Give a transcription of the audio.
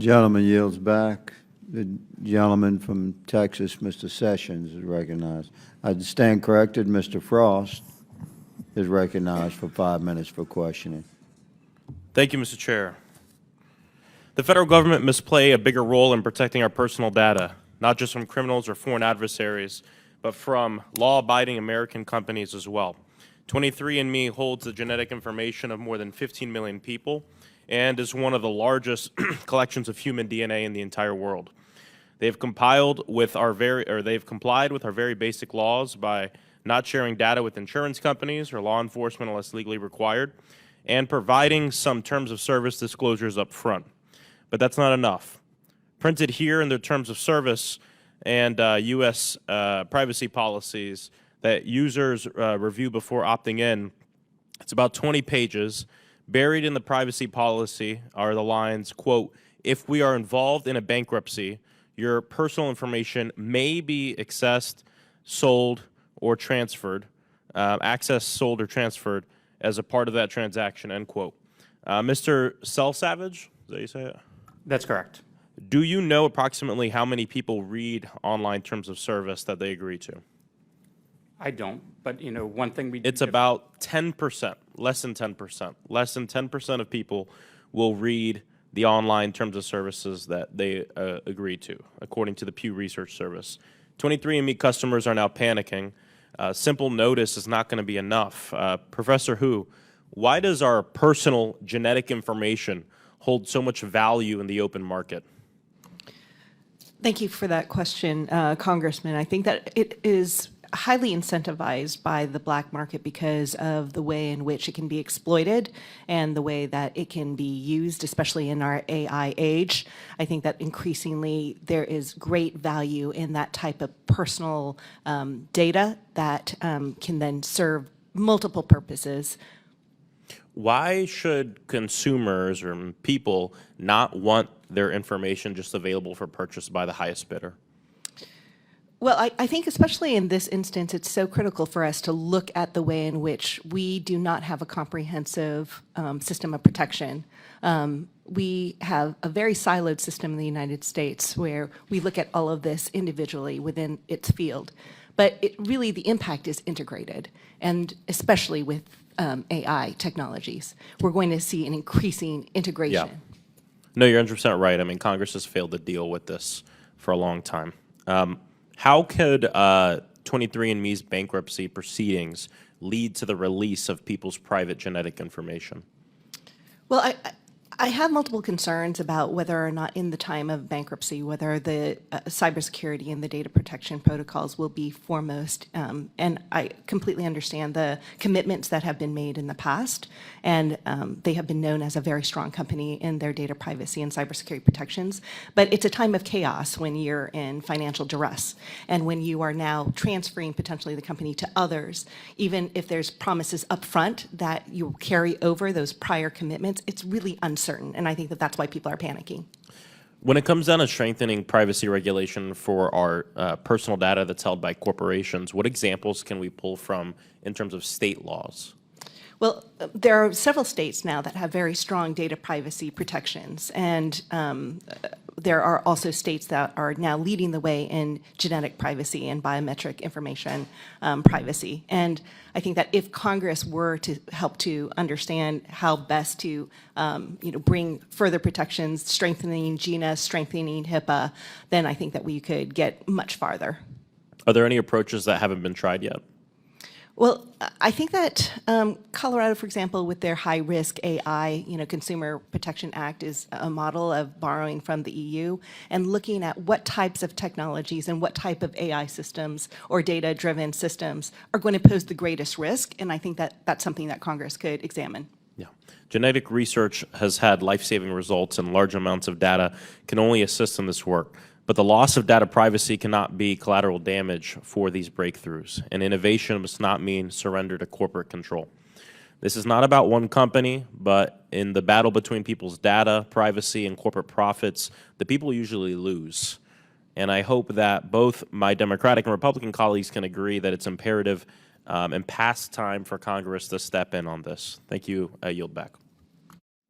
Gentleman yields back. The gentleman from Texas, Mr. Sessions, is recognized. I stand corrected. Mr. Frost is recognized for 5 minutes for questioning. Thank you, Mr. Chair. The federal government must play a bigger role in protecting our personal data, not just from criminals or foreign adversaries, but from law-abiding American companies as well. 23andMe holds the genetic information of more than 15 million people and is one of the largest collections of human DNA in the entire world. They've complied with our very basic laws by not sharing data with insurance companies or law enforcement unless legally required, and providing some terms of service disclosures up front. But that's not enough. Printed here in the terms of service and U.S. Privacy policies that users review before opting in, it's about 20 pages. Buried in the privacy policy are the lines, quote, "If we are involved in a bankruptcy, your personal information may be accessed, sold, or transferred, as a part of that transaction," end quote. Mr. Savage, is that how you say it? That's correct. Do you know approximately how many people read online terms of service that they agree to? I don't, but one thing we do. It's about 10%, less than 10%. Less than 10% of people will read the online terms of services that they agree to, according to the Pew Research Service. 23andMe customers are now panicking. Simple notice is not going to be enough. Professor Hu, why does our personal genetic information hold so much value in the open market? Thank you for that question, Congressman. I think that it is highly incentivized by the black market because of the way in which it can be exploited and the way that it can be used, especially in our AI age. I think that increasingly there is great value in that type of personal data that can then serve multiple purposes. Why should consumers or people not want their information just available for purchase by the highest bidder? Well, I think especially in this instance, it's so critical for us to look at the way in which we do not have a comprehensive system of protection. We have a very siloed system in the United States where we look at all of this individually within its field. But really the impact is integrated, and especially with AI technologies, we're going to see an increasing integration. Yeah. No, you're 100% right. I mean, Congress has failed to deal with this for a long time. How could 23andMe's bankruptcy proceedings lead to the release of people's private genetic information? Well, I have multiple concerns about whether or not in the time of bankruptcy, whether the cybersecurity and the data protection protocols will be foremost. And I completely understand the commitments that have been made in the past. And they have been known as a very strong company in their data privacy and cybersecurity protections. But it's a time of chaos when you're in financial duress. And when you are now transferring potentially the company to others, even if there's promises up front that you carry over those prior commitments, it's really uncertain. And I think that that's why people are panicking. When it comes down to strengthening privacy regulation for our personal data that's held by corporations, what examples can we pull from in terms of state laws? Well, there are several states now that have very strong data privacy protections, and there are also states that are now leading the way in genetic privacy and biometric information privacy. And I think that if Congress were to help to understand how best to bring further protections, strengthening GINA, strengthening HIPAA, then I think that we could get much farther. Are there any approaches that haven't been tried yet? Well, I think that Colorado, for example, with their high-risk AI, Consumer Protection Act is a model of borrowing from the EU and looking at what types of technologies and what type of AI systems or data-driven systems are going to pose the greatest risk, and I think that that's something that Congress could examine. Yeah. Genetic research has had life-saving results, and large amounts of data can only assist in this work. But the loss of data privacy cannot be collateral damage for these breakthroughs, and innovation must not mean surrender to corporate control. This is not about one company, but in the battle between people's data, privacy, and corporate profits, the people usually lose. And I hope that both my Democratic and Republican colleagues can agree that it's imperative and past time for Congress to step in on this. Thank you. I yield back.